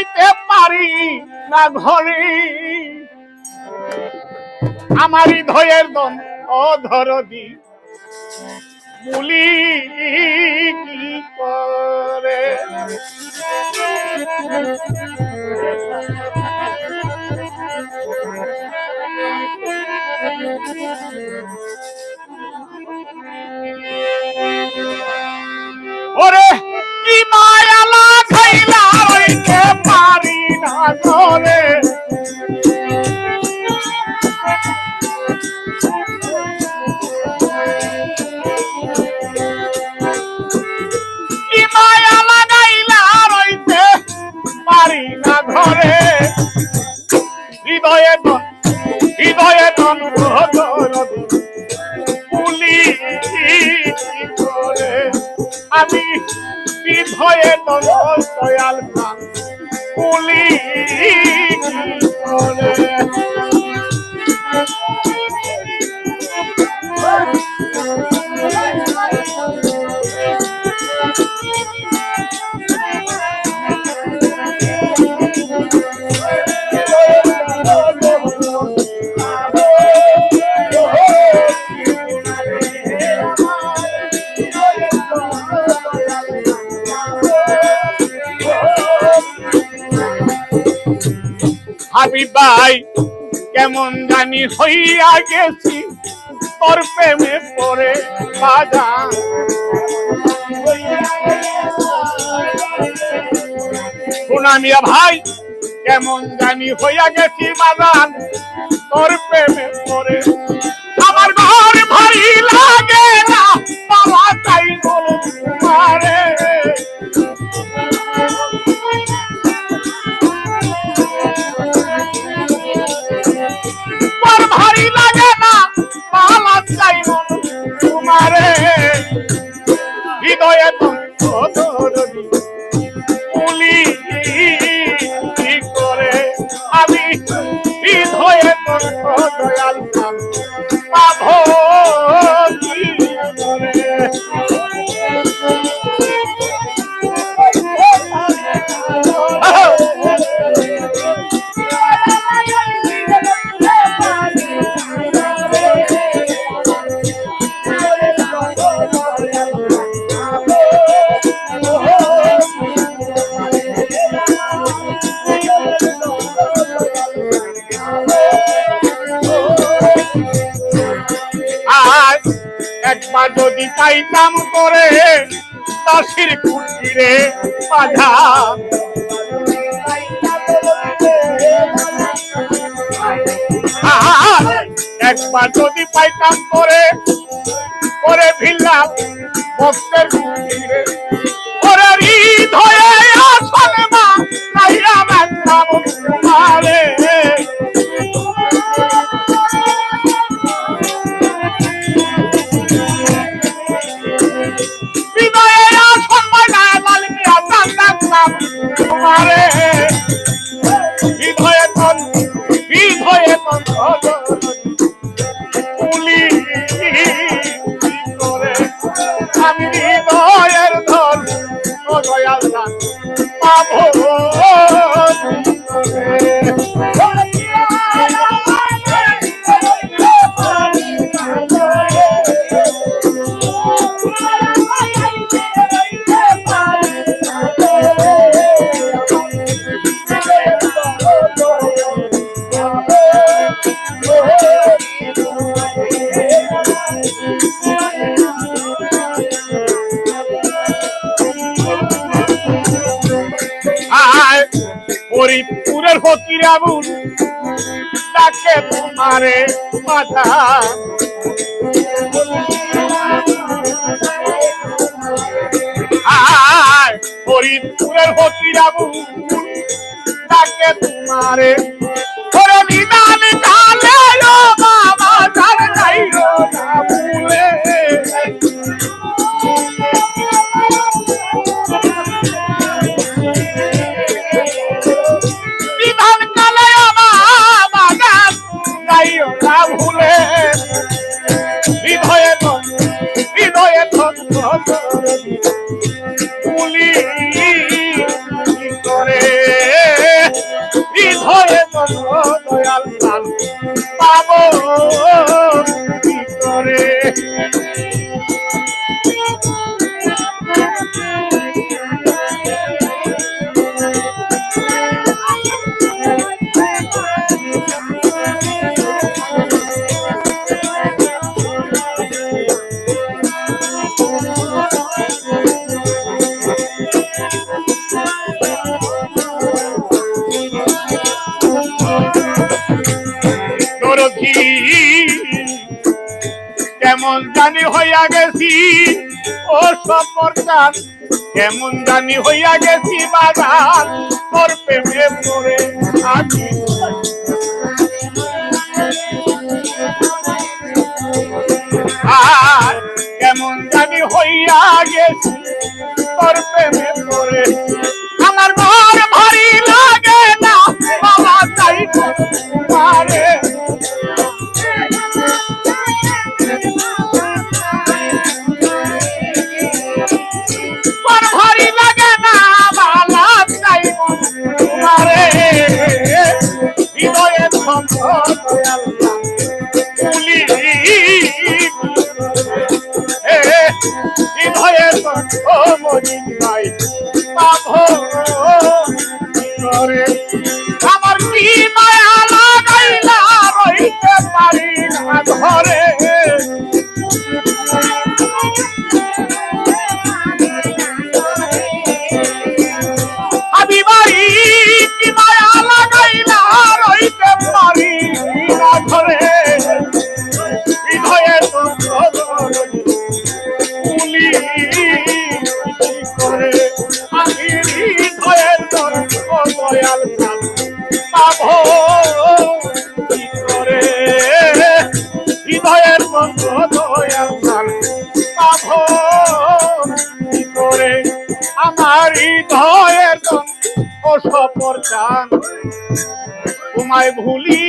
যাইতে পারি না ঘরে, আমার হৃদয়ের দন অধরদি বলি কি করে। ওরে কি মায়া লাগাইলা হইতে পারি না ঘরে, কি মায়া লাগাইলা রইতে পারি না ঘরে, হৃদয়ে ধন পুলি করে আমি হৃদয়ে ধন দয়াল পুলি করে। হাবিব ভাই কেমন জানি হইয়া গেছি তোর প্রেমে পড়ে বাজান, সোনামিয়া ভাই কেমন জানি হইয়া গেছি বাজান তোর প্রেমে পড়ে, আমার ঘর ভারী লাগে না বাবা তাই বলো তোমারে, ভারী লাগে না বাবা তাই বলো তোমারে, হৃদয়ে পুলি করে আমি হৃদয়ে দয়াল পাবো কি করে। একবার যদি পাইতাম করে দাসির কুটিরে বাধা, একবার যদি পাইতাম করে করে ভিড়লাম ভক্তের কুটিরে, করে হৃদয়ে আসলে মা নাইয়া বাঁধলাম তোমারে, তোমারে হৃদয়ে পুলি করে আমি হৃদয়ের ধন দয়াল পাবো ফরিদপুরের ফকির আবুল ডাকে তোমারে মাথা, ফরিদপুরের ফকির আবুল ডাকে তোমারে, নিদান কালে বাবা যার যাইরো না ভুলে, ভুলে হৃদয়ে পুলি করে হইয়া গেছি ও সম্পর্কান কেমন জানি হইয়া গেছি বাজার তোর প্রেমে পড়ে আমি আর কেমন জানি হইয়া গেছি তোর প্রেমে পড়ে আমার মন ভারী লাগে না বাবা তাই পারে ভারী লাগে না বালা তাই পারে হৃদয়ের সম্পদ হৃদয়ের মরি নাই করে আমার কি মায়া লাগাইলা রইতে পারি না ঘরে আমি বাড়ি কি মায়া লাগাইলা রইতে পারি না ঘরে হৃদয়ের করে আমি হৃদয়ের দয়াল পাবো কি করে হৃদয়ের দয়াল পাবো কি করে আমার হৃদয়ের ও সপর চান তোমায় ভুলি